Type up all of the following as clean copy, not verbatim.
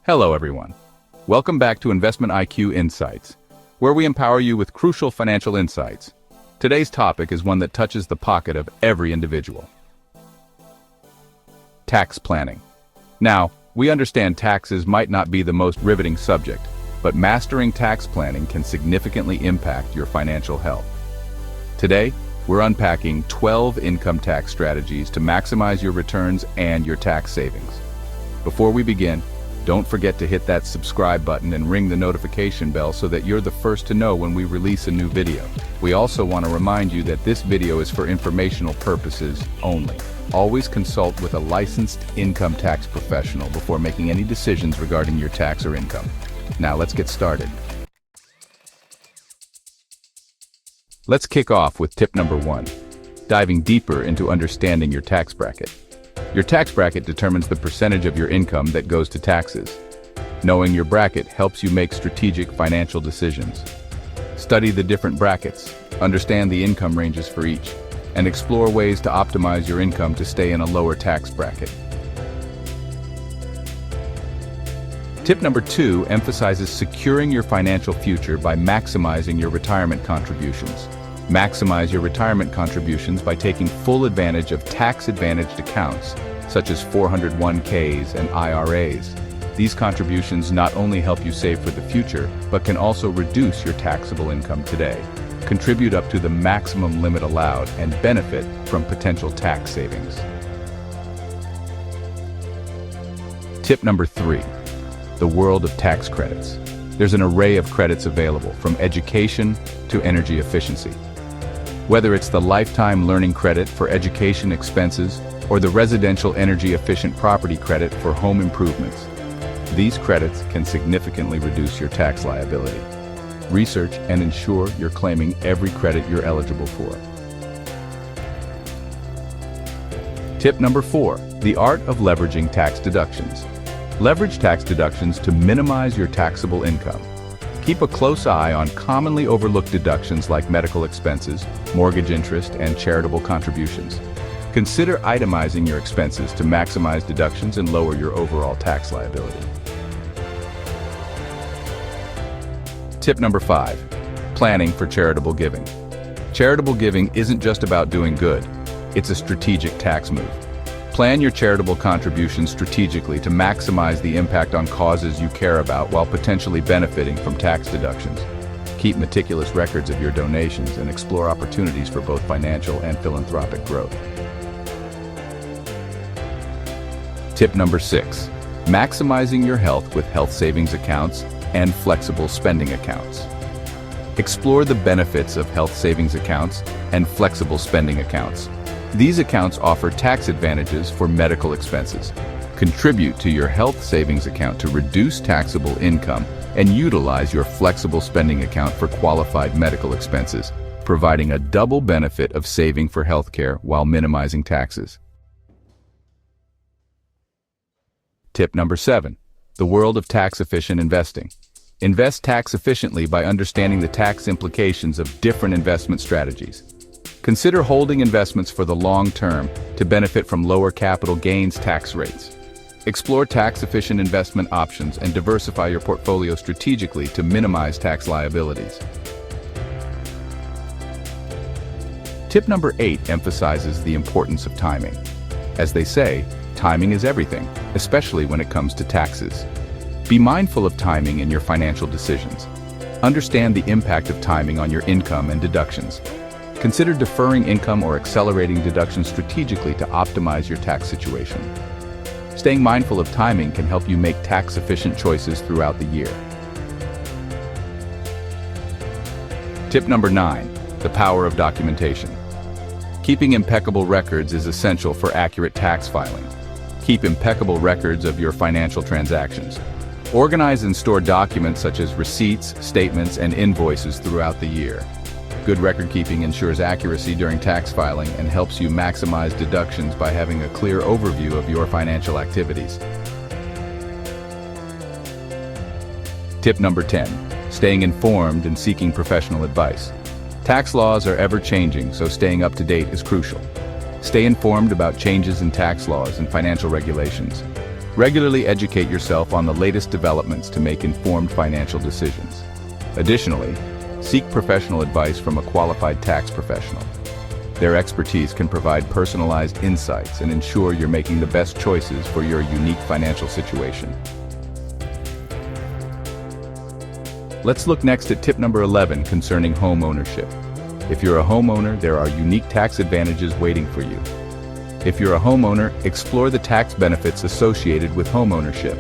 Hello everyone. Welcome back to Investment IQ Insights, where we empower you with crucial financial insights. Today's topic is one that touches the pocket of every individual. Tax planning. Now, we understand taxes might not be the most riveting subject, but mastering tax planning can significantly impact your financial health. Today, we're unpacking 12 income tax strategies to maximize your returns and your tax savings. Before we begin, don't forget to hit that subscribe button and ring the notification bell so that you're the first to know when we release a new video. We also want to remind you that this video is for informational purposes only. Always consult with a licensed income tax professional before making any decisions regarding your tax or income. Now let's get started. Let's kick off with tip number 1, diving deeper into understanding your tax bracket. Your tax bracket determines the percentage of your income that goes to taxes. Knowing your bracket helps you make strategic financial decisions. Study the different brackets, understand the income ranges for each, and explore ways to optimize your income to stay in a lower tax bracket. Tip number 2 emphasizes securing your financial future by maximizing your retirement contributions. Maximize your retirement contributions by taking full advantage of tax-advantaged accounts, such as 401ks and IRAs. These contributions not only help you save for the future, but can also reduce your taxable income today. Contribute up to the maximum limit allowed and benefit from potential tax savings. Tip number 3, the world of tax credits. There's an array of credits available, from education to energy efficiency. Whether it's the lifetime learning credit for education expenses or the residential energy efficient property credit for home improvements, these credits can significantly reduce your tax liability. Research and ensure you're claiming every credit you're eligible for. Tip number 4, the art of leveraging tax deductions. Leverage tax deductions to minimize your taxable income. Keep a close eye on commonly overlooked deductions like medical expenses, mortgage interest, and charitable contributions. Consider itemizing your expenses to maximize deductions and lower your overall tax liability. Tip number 5, planning for charitable giving. Charitable giving isn't just about doing good, it's a strategic tax move. Plan your charitable contributions strategically to maximize the impact on causes you care about while potentially benefiting from tax deductions. Keep meticulous records of your donations and explore opportunities for both financial and philanthropic growth. Tip number 6, maximizing your health with health savings accounts and flexible spending accounts. Explore the benefits of health savings accounts and flexible spending accounts. These accounts offer tax advantages for medical expenses. Contribute to your health savings account to reduce taxable income and utilize your flexible spending account for qualified medical expenses, providing a double benefit of saving for healthcare while minimizing taxes. Tip number 7, the world of tax-efficient investing. Invest tax efficiently by understanding the tax implications of different investment strategies. Consider holding investments for the long term to benefit from lower capital gains tax rates. Explore tax-efficient investment options and diversify your portfolio strategically to minimize tax liabilities. Tip number 8 emphasizes the importance of timing. As they say, timing is everything, especially when it comes to taxes. Be mindful of timing in your financial decisions. Understand the impact of timing on your income and deductions. Consider deferring income or accelerating deductions strategically to optimize your tax situation. Staying mindful of timing can help you make tax-efficient choices throughout the year. Tip number 9, the power of documentation. Keeping impeccable records is essential for accurate tax filing. Keep impeccable records of your financial transactions. Organize and store documents such as receipts, statements, and invoices throughout the year. Good record keeping ensures accuracy during tax filing and helps you maximize deductions by having a clear overview of your financial activities. Tip number 10, staying informed and seeking professional advice. Tax laws are ever-changing, so staying up to date is crucial. Stay informed about changes in tax laws and financial regulations. Regularly educate yourself on the latest developments to make informed financial decisions. Additionally, seek professional advice from a qualified tax professional. Their expertise can provide personalized insights and ensure you're making the best choices for your unique financial situation. Let's look next at tip number 11 concerning home ownership. If you're a homeowner, there are unique tax advantages waiting for you. If you're a homeowner, explore the tax benefits associated with homeownership.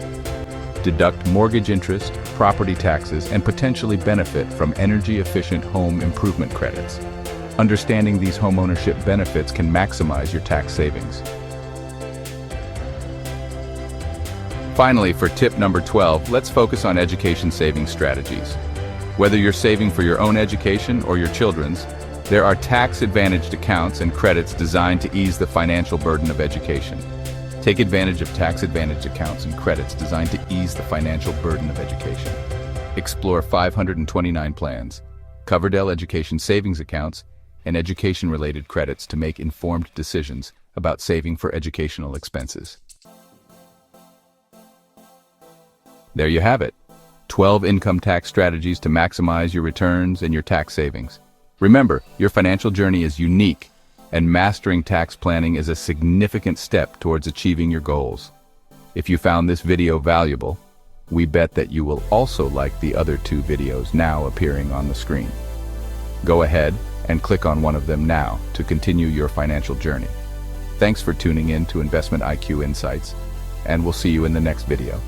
Deduct mortgage interest, property taxes, and potentially benefit from energy-efficient home improvement credits. Understanding these homeownership benefits can maximize your tax savings. Finally, for tip number 12, let's focus on education savings strategies. Whether you're saving for your own education or your children's, there are tax-advantaged accounts and credits designed to ease the financial burden of education. Take advantage of tax-advantaged accounts and credits designed to ease the financial burden of education. Explore 529 plans, Coverdell Education Savings Accounts, and education-related credits to make informed decisions about saving for educational expenses. There you have it, 12 income tax strategies to maximize your returns and your tax savings. Remember, your financial journey is unique, and mastering tax planning is a significant step towards achieving your goals. If you found this video valuable, we bet that you will also like the other 2 videos now appearing on the screen. Go ahead and click on one of them now to continue your financial journey. Thanks for tuning in to Investment IQ Insights, and we'll see you in the next video.